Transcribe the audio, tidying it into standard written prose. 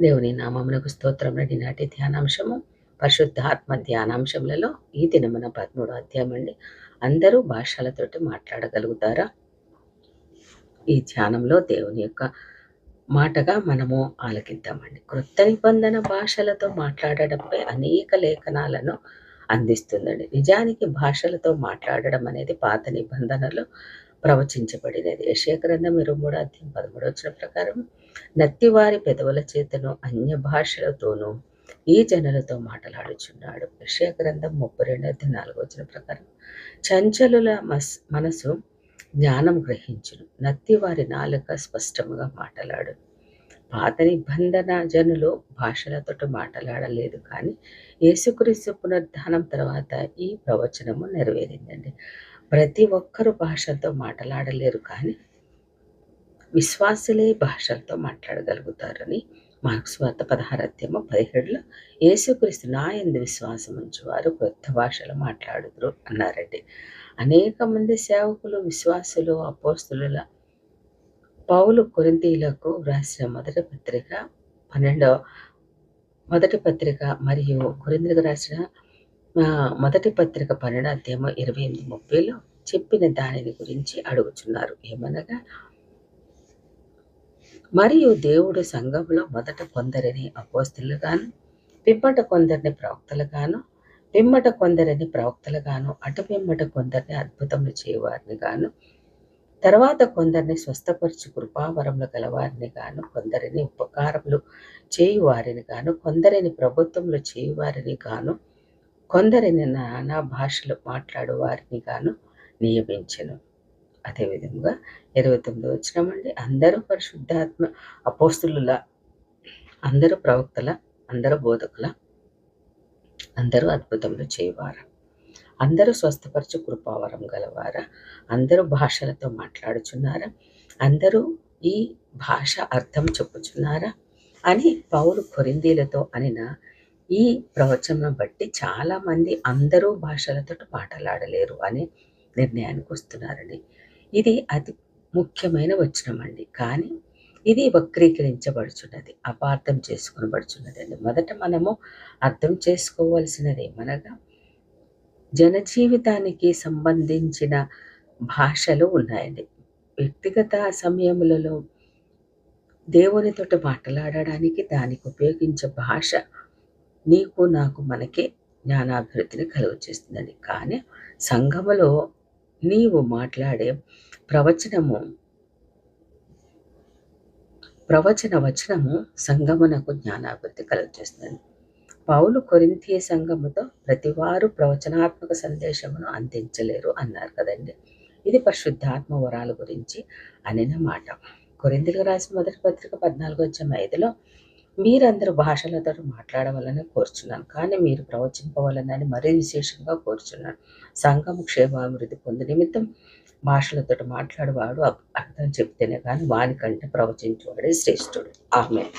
దేవుని నామమునకు స్తోత్రములండి. నాటి ధ్యానాంశము పరిశుద్ధాత్మ ధ్యానాంశములలో ఈ దినమున 13వ అధ్యాయం అండి. అందరూ భాషలతోటి మాట్లాడగలుగుతారా? ఈ ధ్యానంలో దేవుని యొక్క మాటగా మనము ఆలకిద్దామండి. క్రొత్త నిబంధన భాషలతో మాట్లాడడంపై అనేక లేఖనాలను అందిస్తుందండి. నిజానికి భాషలతో మాట్లాడడం అనేది పాత నిబంధనలో ప్రవచించబడినది. యెషయా గ్రంథం 23వ అధ్యాయం 13వ వచనం ప్రకారం నత్తివారి పెదవుల చేతను అన్య భాషలతోనూ ఈ జనులతో మాట్లాడుచున్నాడు. యెషయా గ్రంథం 32వ అధ్యాయం 4వ వచనం ప్రకారం చంచలుల మనసు జ్ఞానం గ్రహించును, నత్తివారి నాలుక స్పష్టముగా మాట్లాడు. పాత నిబంధన జనులు భాషలతో మాట్లాడలేదు, కానీ యేసుక్రీస్తు పునరుద్ధానం తర్వాత ఈ ప్రవచనము నెరవేరిందండి. ప్రతి ఒక్కరూ భాషలతో మాట్లాడలేరు, కానీ విశ్వాసులే భాషలతో మాట్లాడగలుగుతారని మార్కు సువార్త 16వ అధ్యాయం 17లో యేసుక్రీస్తు నా యందు విశ్వాసం ఉంచువారు కొత్త భాషలు మాట్లాడుదురు అన్నారండి. అనేక మంది సేవకులు, విశ్వాసులు, అపోస్తలుల పౌలు కొరింథీయులకు రాసిన మొదటి పత్రిక మరియు కొరింథీయులకు రాసిన మొదటి పత్రిక 12వ అధ్యాయం 28-30లో చెప్పిన దానిని గురించి అడుగుచున్నారు. ఏమనగా, మరియు దేవుడు సంఘంలో మొదట కొందరిని అపోస్తలుగాను, పిమ్మట కొందరిని ప్రవక్తలుగాను, పిమ్మట కొందరిని ప్రవక్తలుగాను, అటు పిమ్మట కొందరిని అద్భుతములు చేయవారిని గాను, తర్వాత కొందరిని స్వస్థపరచు కృపావరములు గలవారిని గాను, కొందరిని ఉపకారములు చేయువారిని గాను, కొందరిని ప్రభుత్వములు చేయువారిని గాను, కొందరిని నానా భాషలు మాట్లాడు వారిని గాను నియమించెను. అదేవిధంగా 29వ వచనం అండి, అందరూ పరిశుద్ధాత్మ అపోస్తలుల, అందరూ ప్రవక్తల, అందరూ బోధకుల, అందరూ అద్భుతములు చేయవారా, అందరూ స్వస్థపరచు కృపావరం గలవారా, అందరూ భాషలతో మాట్లాడుచున్నారా, అందరూ ఈ భాష అర్థం చెప్పుచున్నారా అని పౌలు కొరింథీయులతో అనిన ఈ ప్రవచనం బట్టి చాలామంది అందరూ భాషలతో మాట్లాడలేరు అనే నిర్ణయానికి వస్తున్నారండి. ఇది అతి ముఖ్యమైన వచనం అండి, కానీ ఇది వక్రీకరించబడుచున్నది, అపార్థం చేసుకునబడుచున్నది అండి. మొదట మనము అర్థం చేసుకోవాల్సినది ఏమనగా, జనజీవితానికి సంబంధించిన భాషలు ఉన్నాయండి. వ్యక్తిగత సమయములలో దేవునితోటి మాట్లాడడానికి దానికి ఉపయోగించే భాష నీకు, నాకు, మనకే జ్ఞానాభివృద్ధిని కలుగచేస్తుందండి. కానీ సంఘములో నీవు మాట్లాడే ప్రవచన వచనము సంఘమునకు జ్ఞానాభివృద్ధి కలుగచేస్తుందండి. పౌలు కొరింథీ సంఘముతో ప్రతివారు ప్రవచనాత్మక సందేశమును అందించలేరు అన్నారు కదండి. ఇది పరిశుద్ధాత్మ వరాల గురించి అనిన మాట. కొరింథీయులకు రాసిన మొదటి పత్రిక 14:5లో మీరందరూ భాషలతో మాట్లాడవాలని కోరుచున్నాను, కానీ మీరు ప్రవచింపవాలని మరీ విశేషంగా కోరుచున్నాను. సంఘము క్షేమాభివృద్ధి పొందు నిమిత్తం భాషలతో మాట్లాడేవాడు అర్థం చెప్తేనే కానీ వానికంటే ప్రవచించేవాడే శ్రేష్ఠుడు. ఆమేన్.